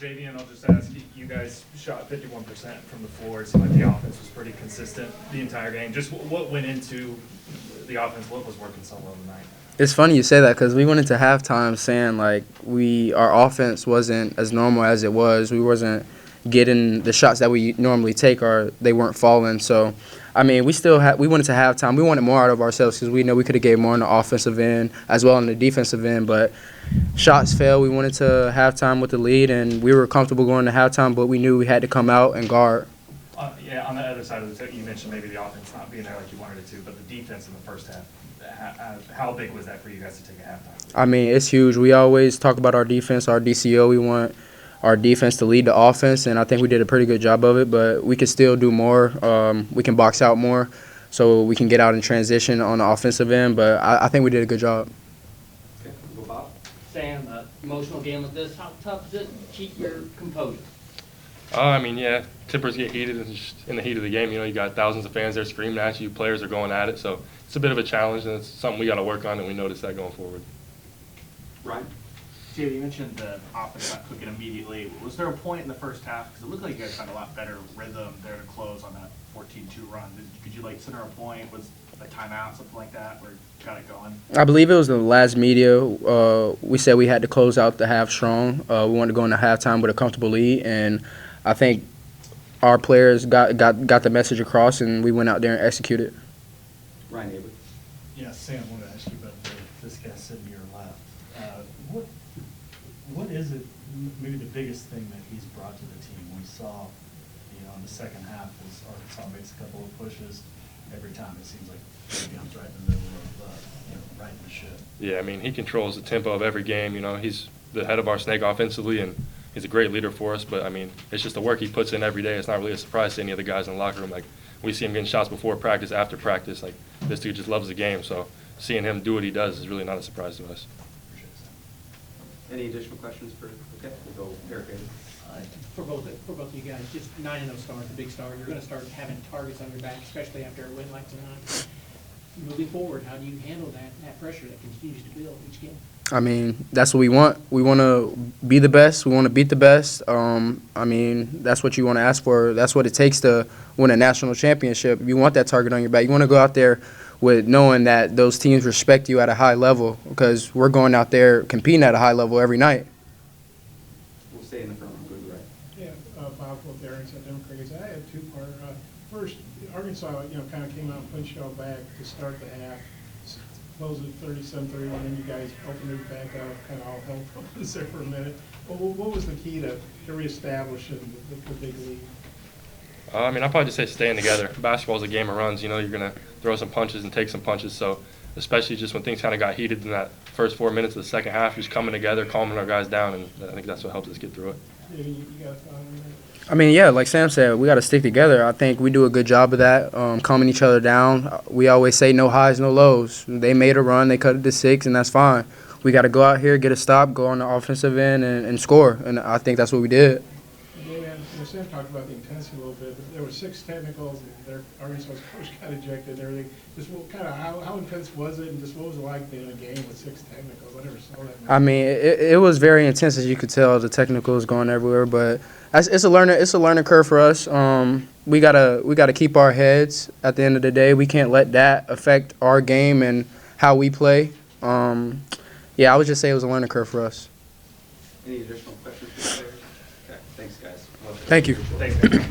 Javian, I'll just ask, you guys shot 51% from the floor. It seemed like the offense was pretty consistent the entire game. Just what went into the offense? What was working so well tonight? It's funny you say that because we went into halftime saying like our offense wasn't as normal as it was. We wasn't getting the shots that we normally take, or they weren't falling. So, I mean, we went into halftime. We wanted more out of ourselves because we know we could have gave more on the offensive end as well on the defensive end. But shots fell. We went into halftime with the lead, and we were comfortable going to halftime. But we knew we had to come out and guard. Yeah, on the other side of the you mentioned maybe the offense not being there like you wanted it to, but the defense in the first half. How big was that for you guys to take a halftime? I mean, it's huge. We always talk about our defense, our DCO. We want our defense to lead the offense, and I think we did a pretty good job of it, but we can still do more. We can box out more so we can get out in transition on the offensive end, but I think we did a good job. Okay, we'll go Bob. Sam, emotional game like this, how tough is it to keep your composure? I mean, yeah, tempers get heated in the heat of the game. You know, you got thousands of fans there screaming at you. Players are going at it, so it's a bit of a challenge, and it's something we got to work on, and we notice that going forward. Ryan? Jay, you mentioned the offense not clicking immediately. Was there a point in the first half, because it looked like you guys had a lot better rhythm there to close on that 14-2 run. Could you, like, center a point? Was a timeout, something like that, where you got it going? I believe it was the last media. We said we had to close out the half strong. We wanted to go into halftime with a comfortable lead, and I think our players got the message across, and we went out there and executed. Ryan Avery. Yeah, Sam, I want to ask you about this guy sitting to your left. What is it, maybe the biggest thing that he's brought to the team? We saw, in the second half, as Arkansas makes a couple of pushes, every time it seems like he comes right in the middle of, right in the ship. Yeah, I mean, he controls the tempo of every game. You know, he's the head of our snake offensively, and he's a great leader for us. But, I mean, it's just the work he puts in every day. It's not really a surprise to any of the guys in the locker room. Like, we see him getting shots before practice, after practice. Like, this dude just loves the game. So seeing him do what he does is really not a surprise to us. Any additional questions for? Okay, we'll go Eric. For both of you guys, just 9-0 start, the big start. You're going to start having targets on your back, especially after a win like tonight. Moving forward, how do you handle that pressure that continues to build each game? I mean, that's what we want. We want to be the best. We want to beat the best. I mean, that's what you want to ask for. That's what it takes to win a national championship. You want that target on your back. You want to go out there with knowing that those teams respect you at a high level, because we're going out there competing at a high level every night. We'll stay in the front row. Go to the right. Yeah, Bob with Arkansas Democrats. I had two-part. First, Arkansas, kind of came out and punched y'all back to start the half, closed at 37-31, and you guys opened it back up, kind of all hell broke loose there for a minute. But what was the key to reestablishing the big lead? I mean, I'll probably just say staying together. Basketball is a game of runs. You know, you're going to throw some punches and take some punches. So especially just when things kind of got heated in that first 4 minutes of the second half, just coming together, calming our guys down, and I think that's what helps us get through it. Yeah, you got a thought on that? I mean, yeah, like Sam said, we got to stick together. I think we do a good job of that, calming each other down. We always say no highs, no lows. They made a run, they cut it to 6, and that's fine. We got to go out here, get a stop, go on the offensive end, and score. And I think that's what we did. Sam talked about the intensity a little bit, but there were 6 technicals, and Arkansas coach got ejected and everything. Just how intense was it, and just what was it like being in a game with 6 technicals? I never saw that. I mean, it was very intense, as you could tell. The technicals going everywhere, but it's a learning curve for us. We gotta keep our heads at the end of the day. We can't let that affect our game and how we play. Yeah, I would just say it was a learning curve for us. Any additional questions for the players? Okay, thanks, guys. Thank you. Thanks.